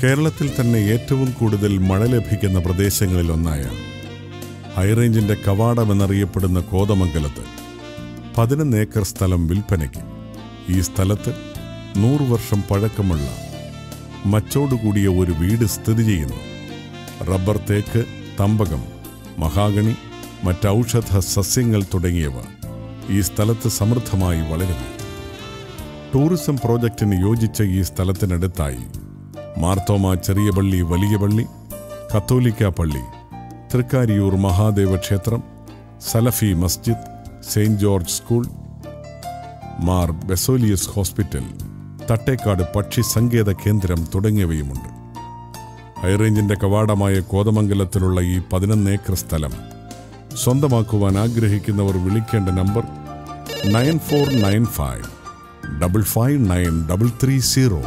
കേരളത്തിൽ തന്നെ ഏറ്റവും കൂടുതൽ മഴ ലഭിക്കുന്ന പ്രദേശങ്ങളിലൊന്നായ ഹൈറേഞ്ചിൻ്റെ കവാടമെന്നറിയപ്പെടുന്ന കോതമംഗലത്ത് 11 ഏക്കർ സ്ഥലം വിൽപ്പനയ്ക്ക്. ഈ സ്ഥലത്ത് 100 വർഷം പഴക്കമുള്ള മച്ചോടുകൂടിയ ഒരു വീട് സ്ഥിതി ചെയ്യുന്നു. റബ്ബർ, തേക്ക്, തമ്പകം, മഹാഗണി, മറ്റൗഷധ സസ്യങ്ങൾ തുടങ്ങിയവ ഈ സ്ഥലത്ത് സമൃദ്ധമായി വളരുന്നു. ടൂറിസം പ്രോജക്റ്റിന് യോജിച്ച ഈ സ്ഥലത്തിനടുത്തായി മാർത്തോമ ചെറിയ പള്ളി, വലിയ പള്ളി, കത്തോലിക്ക പള്ളി, തൃക്കാരിയൂർ മഹാദേവ ക്ഷേത്രം, സലഫി മസ്ജിദ്, saint George school, Mar Baselios hospital, Thattekkad പക്ഷി സങ്കേത കേന്ദ്രം തുടങ്ങിയവയുമുണ്ട്. ഹൈറേഞ്ചിൻ്റെ കവാടമായ കോതമംഗലത്തിലുള്ള ഈ 11 ഏക്കർ സ്ഥലം സ്വന്തമാക്കുവാൻ ആഗ്രഹിക്കുന്നവർ വിളിക്കേണ്ട നമ്പർ 9495 559 330.